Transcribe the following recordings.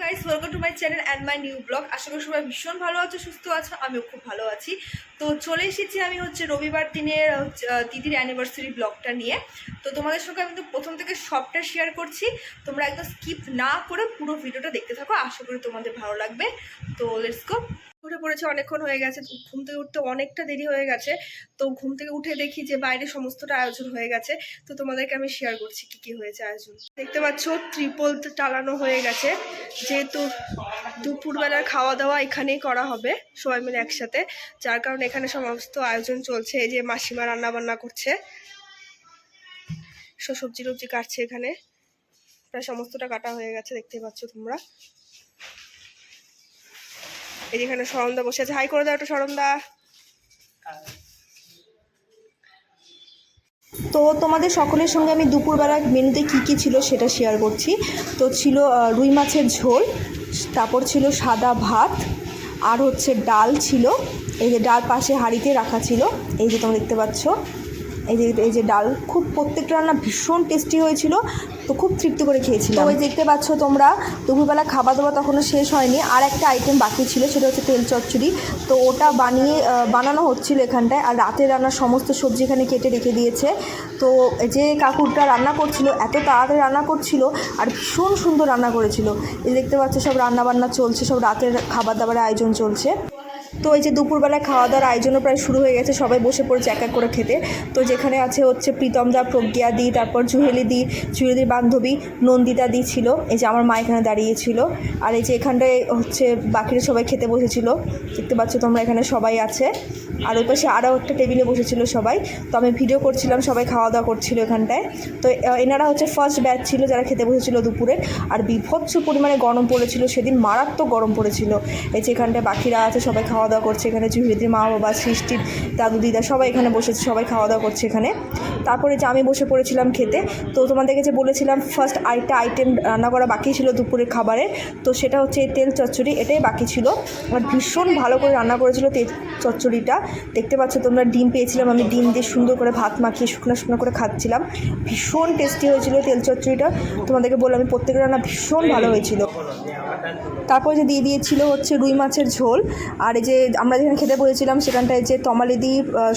Guys, welcome to my channel and my new blog. আশা করি সবাই ভীষণ ভালো আছো, সুস্থ আছো। আমিও খুব ভালো আছি। তো চলে এসেছি আমি রবিবার দিনের দিদির অ্যানিভার্সারি ব্লগটা নিয়ে। তো তোমাদের সঙ্গে আমি তো প্রথম থেকে সবটা শেয়ার করছি। তোমরা একদম স্কিপ না করে পুরো ভিডিওটা দেখতে থাকো, আশা করি তোমাদের ভালো লাগবে। তো লেটস গো। উঠে পড়েছে, অনেকক্ষণ হয়ে গেছে, ঘুম থেকে উঠতে অনেকটা দেরি হয়ে গেছে। তো ঘুম থেকে উঠে দেখি যে বাইরে সমস্তটা আয়োজন হয়ে গেছে। তো তোমাদেরকে আমি শেয়ার করছি কি কি হয়েছে আয়োজন। দেখতে পাচ্ছ ত্রিপল টানানো হয়ে গেছে, যেহেতু দুপুরবেলার খাওয়া দাওয়া এখানেই করা হবে সবাই মিলে একসাথে, যার কারণে এখানে সমস্ত আয়োজন চলছে। এই যে মাসিমা রান্না বান্না করছে, সবজি টবজি কাটছে, এখানে প্রায় সমস্তটা কাটা হয়ে গেছে, দেখতে পাচ্ছ তোমরা। এই যেখানে সরমদা বসে আছে, হাই করে দাও একটু সরমদা। তো তোমাদের সকলের সঙ্গে আমি দুপুরবেলার মেনুতে কী কী ছিল সেটা শেয়ার করছি। তো ছিল রুই মাছের ঝোল, তারপর ছিল সাদা ভাত, আর ডাল ছিল। এই যে ডাল পাশে হাঁড়িতে রাখা ছিল, এই যে তোমরা দেখতে পাচ্ছ। এই যে ডাল, খুব প্রত্যেকটা রান্না ভীষণ টেস্টি হয়েছিল। তো খুব তৃপ্তি করে খেয়েছিলাম। ওই দেখতে পাচ্ছ তোমরা, দুপুরবেলা খাওয়া দাওয়া তখনও শেষ হয়নি, আর একটা আইটেম বাকি ছিল, সেটা হচ্ছে তেল চচ্চড়ি। তো ওটা বানানো হচ্ছিল এখানটায়। আর রাতের রান্নার সমস্ত সবজি এখানে কেটে রেখে দিয়েছে। তো যে কাকুরটা রান্না করছিল এত তাড়াতাড়ি রান্না করছিল, আর ভীষণ সুন্দর রান্না করেছিল। এই দেখতে পাচ্ছ সব রান্না বান্না চলছে, সব রাতের খাবার দাবারের আয়োজন চলছে। তো এই যে দুপুরবেলায় খাওয়া দাওয়ার আয়োজনও প্রায় শুরু হয়ে গেছে, সবাই বসে পড়েছে এক এক করে খেতে। তো যেখানে আছে প্রীতম দা, প্রজ্ঞা দি, তারপর জুহেলিদির বান্ধবী নন্দিতা দি ছিল। এই যে আমার মা এখানে দাঁড়িয়েছিল। আর এই যে এখানটায় বাকিরা সবাই খেতে বসেছিল, দেখতে পাচ্ছ তোমরা, এখানে সবাই আছে। আর ওই পাশে আরও একটা টেবিলে বসেছিল সবাই। তো আমি ভিডিও করছিলাম, সবাই খাওয়া দাওয়া করছিল এখানটায়। তো এনারা ফার্স্ট ব্যাচ ছিল যারা খেতে বসেছিল দুপুরে। আর বিভৎস পরিমাণে গরম পড়েছিল সেদিন, মারাত্মক গরম পড়েছিল। এই যে এখানটায় বাকিরা আছে, সবাই খাওয়া দাওয়া করছে। এখানে জুহিদির মা বাবা, সৃষ্টির দাদু দিদা সবাই এখানে বসেছে, সবাই খাওয়া দাওয়া করছে এখানে। তারপরে যে আমি বসে পড়েছিলাম খেতে। তো তোমাদেরকে যে বলেছিলাম ফার্স্ট আরেকটা আইটেম রান্না করা বাকি ছিল দুপুরের খাবারে, তো সেটা হচ্ছে এই তেল চচ্চড়ি, এটাই বাকি ছিল। আর ভীষণ ভালো করে রান্না করেছিল তেল চচ্চড়িটা। দেখতে পাচ্ছ তোমরা, ডিম পেয়েছিলাম আমি, ডিম দিয়ে সুন্দর করে ভাত মাখিয়ে শুকনো শুকনো করে খাচ্ছিলাম। ভীষণ টেস্টি হয়েছিল তেল চচ্চড়িটা। তোমাদেরকে বললাম আমি, প্রত্যেকের রান্না ভীষণ ভালো হয়েছিল। তারপরে যে দিয়ে দিয়েছিল রুই মাছের ঝোল। আর এই যে আমরা যেখানে খেতে বসেছিলাম সেখানটায় যে তমালিদি,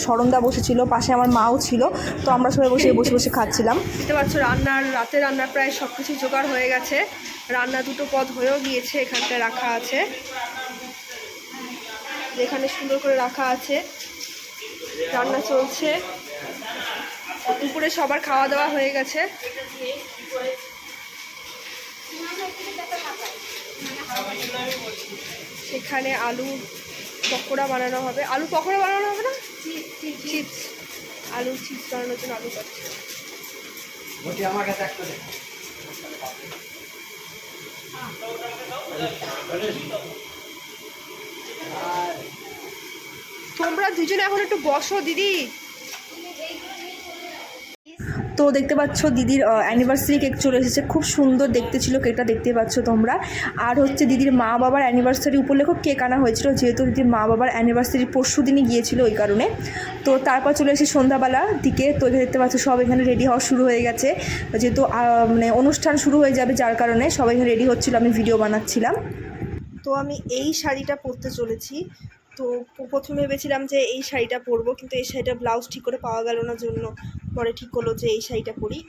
সরমদা বসেছিল, পাশে আমার মাও ছিল। তো আমরা সবাই বসে বসে খাচ্ছিলাম। দেখতে পাচ্ছ রাতের রান্নার প্রায় সব কিছু জোগাড় হয়ে গেছে। রান্না দুটো পদ হয়েও গিয়েছে, এখানটায় রাখা আছে, যেখানে সুন্দর করে রাখা আছে, রান্না চলছে। দুপুরে সবার খাওয়া দাওয়া হয়ে গেছে। সেখানে আলু পকোড়া বানানো হবে। আলু পকোড়া বানানো হবে না, চিপস, আলু চিপস বানানোর জন্য আলু কাটছে। তোমরা দুজনে এখন একটু বসো দিদি। তো দেখতে পাচ্ছ দিদির অ্যানিভার্সারি কেক চলে এসেছে, খুব সুন্দর দেখতে ছিল কেকটা, দেখতে পাচ্ছ তোমরা। আর দিদির মা বাবার অ্যানিভার্সারি উপলক্ষে কেক আনা হয়েছিল, যেহেতু দিদির মা বাবার অ্যানিভার্সারি পরশু দিনই গিয়েছিল ওই কারণে। তো তারপর চলে এসে সন্ধ্যাবেলার দিকে। তো এখানে দেখতে পাচ্ছ সব এখানে রেডি হওয়া শুরু হয়ে গেছে, যেহেতু অনুষ্ঠান শুরু হয়ে যাবে, যার কারণে সবাই এখানে রেডি হচ্ছিল, আমি ভিডিও বানাচ্ছিলাম। তো আমি এই শাড়িটা পরতে চলেছি। তো প্রথমে ভেবেছিলাম যে এই শাড়িটা পরবো, কিন্তু এই শাড়িটা ব্লাউজ ঠিক করে পাওয়া গেল না, জন্য পরে ঠিক হলো যে এই শাড়িটা পরি।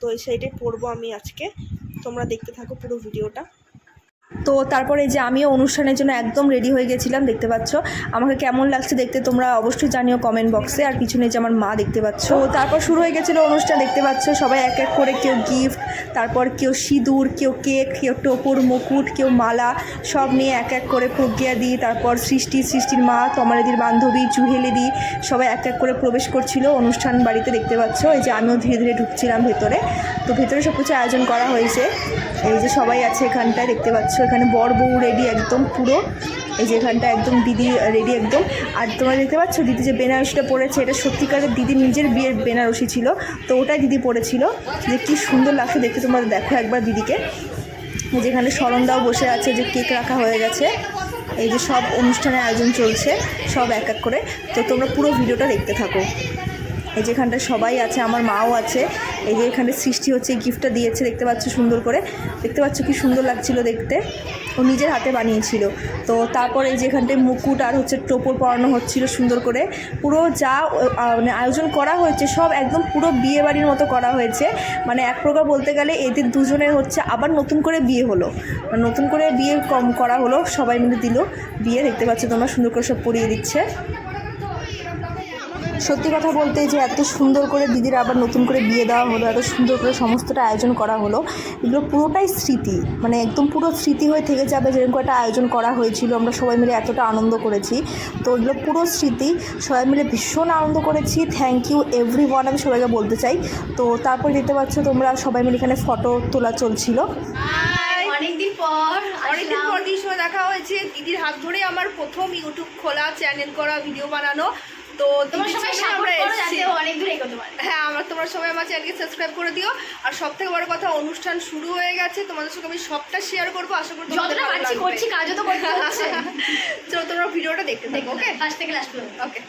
তো এই শাড়িটাই পরবো আমি আজকে, তোমরা দেখতে থাকো পুরো ভিডিওটা। তো তারপরে যে আমিও অনুষ্ঠানের জন্য একদম রেডি হয়ে গেছিলাম, দেখতে পাচ্ছ। আমাকে কেমন লাগছে দেখতে তোমরা অবশ্যই জানিও কমেন্ট বক্সে। আর পিছনে যে আমার মা, দেখতে পাচ্ছ। তারপর শুরু হয়ে গেছিলো অনুষ্ঠান, দেখতে পাচ্ছ। সবাই এক এক করে, কেউ গিফট, তারপর কেউ সিঁদুর, কেউ কেক, কেউ টোপর মুকুট, কেউ মালা, সব নিয়ে এক এক করে প্রজ্ঞা দি, তারপর সৃষ্টির মা, তমালিদির বান্ধবী, জুহেলিদি, সবাই এক এক করে প্রবেশ করছিল অনুষ্ঠান বাড়িতে, দেখতে পাচ্ছ। এই যে আমিও ধীরে ধীরে ঢুকছিলাম ভেতরে। তো ভেতরে সব কিছু আয়োজন করা হয়েছে। এই যে সবাই আছে এখানটায়, দেখতে পাচ্ছ। এখানে বর বউ রেডি একদম পুরো। এই যে এখানটা একদম দিদি রেডি একদম। আর তোমরা দেখতে পাচ্ছ দিদি যে বেনারসিটা পরেছে, এটা সত্যিকারের দিদির নিজের বিয়ের বেনারসি ছিল। তো ওটাই দিদি পরেছিল, যে কী সুন্দর লাগছে দেখতে, তোমরা দেখো একবার দিদিকে। যেখানে সরমদাও বসে আছে, যে কেক রাখা হয়ে গেছে। এই যে সব অনুষ্ঠানের আয়োজন চলছে, সব এক এক করে। তো তোমরা পুরো ভিডিওটা দেখতে থাকো। এই যেখানটা সবাই আছে, আমার মাও আছে, এই যে এখানে সৃষ্টি হচ্ছে, এই গিফটটা দিয়েছে দেখতে পাচ্ছ সুন্দর করে, দেখতে পাচ্ছ কি সুন্দর লাগছিল দেখতে, ও নিজের হাতে বানিয়েছিল। তো তারপর এই যে এখানটায় মুকুট আর হচ্ছে টোপর পরানো হচ্ছিল সুন্দর করে, পুরো যা মানে আয়োজন করা হয়েছে সব একদম পুরো বিয়ে বাড়ির মতো করা হয়েছে। মানে এক প্রকার বলতে গেলে এদের দুজনের হচ্ছে আবার নতুন করে বিয়ে হলো, নতুন করে বিয়ে করা হলো, সবাই মিলে দিল বিয়ে, দেখতে পাচ্ছ তোমরা সুন্দর করে সব পরিয়ে দিচ্ছে। সত্যি কথা বলতে যে এত সুন্দর করে দিদির আবার নতুন করে বিয়ে দেওয়া হলো, এত সুন্দর করে সমস্তটা আয়োজন করা হলো, এগুলো পুরোটাই স্মৃতি, মানে একদম পুরো স্মৃতি হয়ে থেকে যাবে। যেরকম একটা আয়োজন করা হয়েছিল, আমরা সবাই মিলে এতটা আনন্দ করেছি, তো এগুলো পুরো স্মৃতি, সবাই মিলে ভীষণ আনন্দ করেছি। থ্যাংক ইউ এভরিওয়ান আমি সবাইকে বলতে চাই। তো তারপর দেখতে পাচ্ছ তোমরা সবাই মিলে এখানে ফটো তোলা চলছিল। অনেকদিন পর দিদির সঙ্গে দেখা হয়েছে। দিদির হাত ধরে আমার প্রথম ইউটিউব খোলা, চ্যানেল করা, ভিডিও বানানো। তো তোমরা সবাই সাপোর্ট করো যাতে অনেক দূর এগোতে পারে। হ্যাঁ, তোমরা সবাই আমার চ্যানেলকে সাবস্ক্রাইব করে দিও। আর সবথেকে বড় কথা, অনুষ্ঠান শুরু হয়ে গেছে, তোমাদের সঙ্গে আমি সবটা শেয়ার করবো। আশা করি যতটা পারছি করছি, কাজও তো করতে হচ্ছে। চলো তোমরা ভিডিওটা দেখতে থাকো, ওকে, ফার্স্ট থেকে লাস্ট পর্যন্ত, ওকে।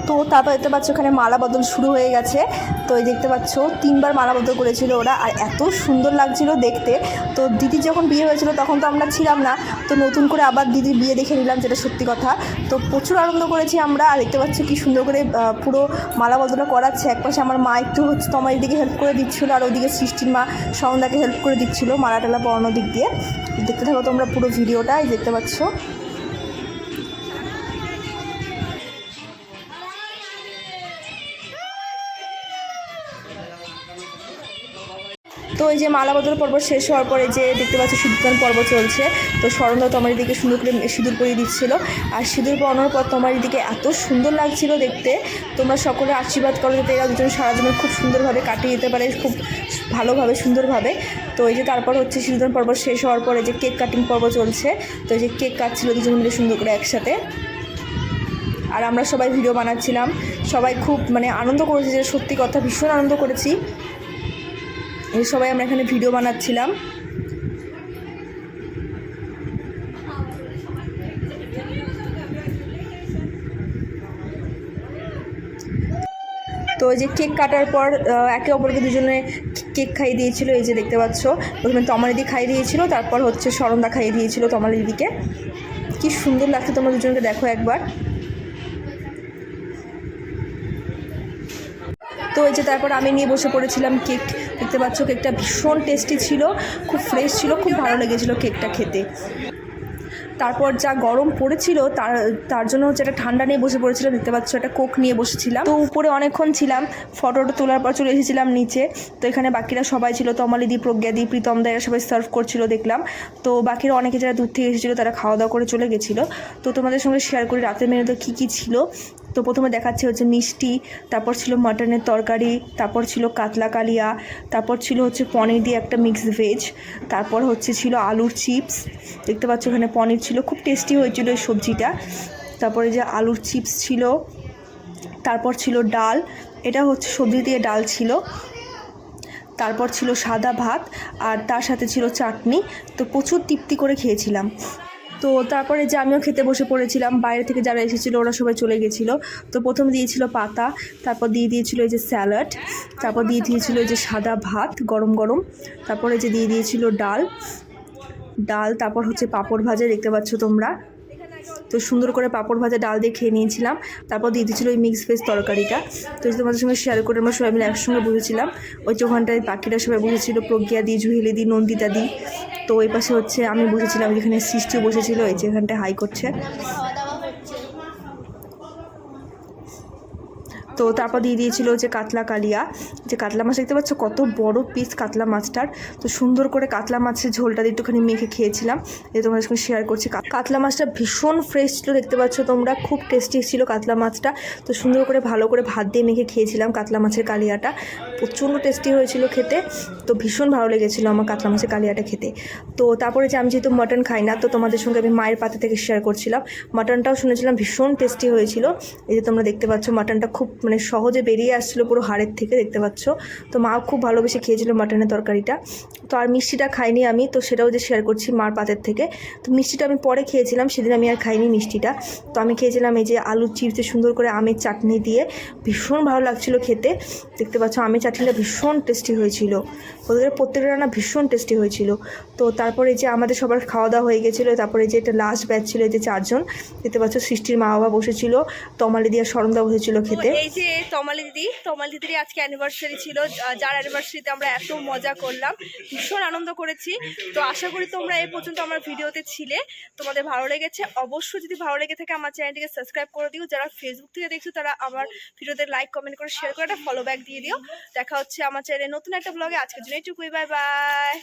তো তারপর দেখতে পাচ্ছ ওখানে মালা বদল শুরু হয়ে গেছে। তো এই দেখতে পাচ্ছ 3বার মালা বদল করেছিল ওরা, আর এত সুন্দর লাগছিল দেখতে। তো দিদির যখন বিয়ে হয়েছিল তখন তো আমরা ছিলাম না, তো নতুন করে আবার দিদির বিয়ে দেখে নিলাম, যেটা সত্যি কথা। তো প্রচুর আনন্দ করেছি আমরা। আর দেখতে পাচ্ছ কি সুন্দর করে পুরো মালা বদলটা করাচ্ছে। একপাশে আমার মা একটু হচ্ছে তোমার দিকে হেল্প করে দিচ্ছিলো, আর ওইদিকে সৃষ্টির মা সন্ধ্যাকে হেল্প করে দিচ্ছিলো মালা টালা পরানোর দিক দিয়ে। দেখতে থাকো তোমরা পুরো ভিডিওটা, এই দেখতে পাচ্ছ। তো এই যে মালা বদল পর্ব শেষ হওয়ার পরে যে দেখতে পাচ্ছ সিঁদুরদান পর্ব চলছে। তো স্মরণদা তোমার দিকে সুন্দর করে সিঁদুর পরিয়ে দিচ্ছিলো, আর সিঁদুর পরানোর পর তোমার দিকে এত সুন্দর লাগছিল দেখতে। তোমরা সকলে আশীর্বাদ করো যাতে এরা দুজন সারা জীবন খুব সুন্দরভাবে কাটিয়ে যেতে পারে, খুব ভালোভাবে সুন্দরভাবে। তো এই যে তারপর হচ্ছে সিঁদুরদান পর্ব শেষ হওয়ার পরে যে কেক কাটিং পর্ব চলছে। তো এই যে কেক কাটছিল দুজন মিলে সুন্দর করে একসাথে, আর আমরা সবাই ভিডিও বানাচ্ছিলাম। সবাই খুব মানে আনন্দ করেছি, যে সত্যি কথা ভীষণ আনন্দ করেছি। এই সবাই আমরা এখানে ভিডিও বানাচ্ছিলাম। তো এই যে কেক কাটার পর একে অপরকে দুজনে কেক খাইয়ে দিয়েছিল। এই যে দেখতে পাচ্ছ প্রথমে তমালিদি খাইয়ে দিয়েছিল, তারপর হচ্ছে স্মরণদা খাইয়ে দিয়েছিল তমালিদিকে। কি সুন্দর লাগছে, তোমরা দুজনকে দেখো একবার। তো এই যে তারপর আমি নিয়ে বসে পড়েছিলাম কেক, দেখতে পাচ্ছ কেকটা ভীষণ টেস্টি ছিল, খুব ফ্রেশ ছিল, খুব ভালো লেগেছিলো কেকটা খেতে। তারপর যা গরম পড়েছিল তার জন্য হচ্ছে একটা ঠান্ডা নিয়ে বসে পড়েছিলাম, দেখতে পাচ্ছ একটা কোক নিয়ে বসেছিলাম। তো উপরে অনেকক্ষণ ছিলাম, ফটোটা তোলার পর চলে এসেছিলাম নিচে। তো এখানে বাকিরা সবাই ছিল, তমালিদি, প্রজ্ঞাদি, প্রীতমদা, এরা সবাই সার্ভ করছিল দেখলাম। তো বাকিরা অনেকে যারা দূর থেকে এসেছিলো তারা খাওয়া দাওয়া করে চলে গেছিলো। তো তোমাদের সঙ্গে শেয়ার করি রাতের মেনুতে কী কী ছিল। তো প্রথমে দেখাচ্ছে হচ্ছে মিষ্টি, তারপর ছিল মাটনের তরকারি, তারপর ছিল কাতলা কালিয়া, তারপর ছিল হচ্ছে পনির দিয়ে একটা মিক্সড ভেজ, তারপর হচ্ছে ছিল আলুর চিপস, দেখতে পাচ্ছ এখানে পনির ছিল, খুব টেস্টি হয়েছিল এই সবজিটা। তারপরে যে আলুর চিপস ছিল, তারপর ছিল ডাল, এটা হচ্ছে সবজি দিয়ে ডাল ছিল, তারপর ছিল সাদা ভাত, আর তার সাথে ছিল চাটনি। তো প্রচুর তৃপ্তি করে খেয়েছিলাম। তো তারপরে যে আমিও খেতে বসে পড়েছিলাম, বাইরে থেকে যারা এসেছিলো ওরা সবাই চলে গেছিলো। তো প্রথম দিয়েছিল পাতা, তারপর দিয়ে দিয়েছিল এই যে স্যালাড, তারপর দিয়ে দিয়েছিল এই যে সাদা ভাত গরম গরম, তারপরে যে দিয়ে দিয়েছিল ডাল, তারপর হচ্ছে পাঁপড় ভাজা, দেখতে পাচ্ছ তোমরা। তো সুন্দর করে পাঁপড় ভাজা ডাল দিয়ে খেয়ে নিয়েছিলাম। তারপর দিয়ে দিয়েছিল ওই মিক্স ভেজ তরকারিটা। তো তোমাদের সঙ্গে শেয়ার করে আমরা সবাই মিলে একসঙ্গে বসেছিলাম। ওই যে ওখানটায় বাকিরা সবাই বসেছিল, প্রজ্ঞা দি, জুহেলি দি, নন্দিতা দি। তো ওই পাশে হচ্ছে আমি বসেছিলাম, যেখানে সৃষ্টিও বসেছিল, এই যে এখানটায় হাই করছে। তো তারপর দিয়ে দিয়েছিল যে কাতলা কালিয়া, যে কাতলা মাছ, দেখতে পাচ্ছ কত বড় পিস কাতলা মাছটার। তো সুন্দর করে কাতলা মাছের ঝোলটা দিয়ে একটুখানি মেখে খেয়েছিলাম, এই তোমাদের সঙ্গে শেয়ার করছি। কাতলা মাছটা ভীষণ ফ্রেশ ছিল, দেখতে পাচ্ছ তোমরা, খুব টেস্টি ছিল কাতলা মাছটা। তো সুন্দর করে ভালো করে ভাত দিয়ে মেখে খেয়েছিলাম কাতলা মাছের কালিয়াটা, প্রচণ্ড টেস্টি হয়েছিল খেতে। তো ভীষণ ভালো লেগেছিলো আমার কাতলা মাছের কালিয়াটা খেতে। তো তারপরে যে আমি যেহেতু মাটন খাই না, তো তোমাদের সঙ্গে আমি মায়ের পাতে থেকে শেয়ার করছিলাম। মাটনটাও শুনেছিলাম ভীষণ টেস্টি হয়েছিল। এই যে তোমরা দেখতে পাচ্ছ মাটনটা খুব মানে সহজে বেরিয়ে আসছিলো পুরো হাড়ের থেকে, দেখতে পাচ্ছ। তো মা খুব ভালোবেসে খেয়েছিল মাটনের তরকারিটা। তো আর মিষ্টিটা খাইনি আমি, তো সেটাও যে শেয়ার করছি মার পাতের থেকে। তো মিষ্টিটা আমি পরে খেয়েছিলাম, সেদিন আমি আর খাইনি মিষ্টিটা। তো আমি খেয়েছিলাম এই যে আলুর চিপসে সুন্দর করে আমের চাটনি দিয়ে, ভীষণ ভালো লাগছিলো খেতে। দেখতে পাচ্ছ আমের চাটনিটা ভীষণ টেস্টি হয়েছিল, ওদের প্রত্যেকটা রান্না ভীষণ টেস্টি হয়েছিল। তো তারপরে যে আমাদের সবার খাওয়া দাওয়া হয়ে গেছিলো, তারপরে যে একটা লাস্ট ব্যাচ ছিল, এই যে 4 জন, দেখতে পাচ্ছ সৃষ্টির মা বাবা বসেছিল, তমালি দিয়ে স্মরণদা বসেছিল খেতে। এই যে তমালি দিদির আজকে অ্যানিভার্সারি ছিল, যার অ্যানিভার্সারিতে আমরা এত মজা করলাম, ভীষণ আনন্দ করেছি। তো আশা করি তোমরা এই পর্যন্ত আমার ভিডিওতে ছিলে, তোমাদের ভালো লেগেছে। অবশ্যই যদি ভালো লেগে থাকে আমার চ্যানেলটিকে সাবস্ক্রাইব করে দিও, যারা ফেসবুক থেকে দেখছো তারা আমার ভিডিওতে লাইক কমেন্ট করে শেয়ার করে একটা ফলো ব্যাক দিয়ে দিও। দেখা হচ্ছে আমার চ্যানেলে নতুন একটা ব্লগে। আজকের জন্য এইটুকুই, বাই বাই।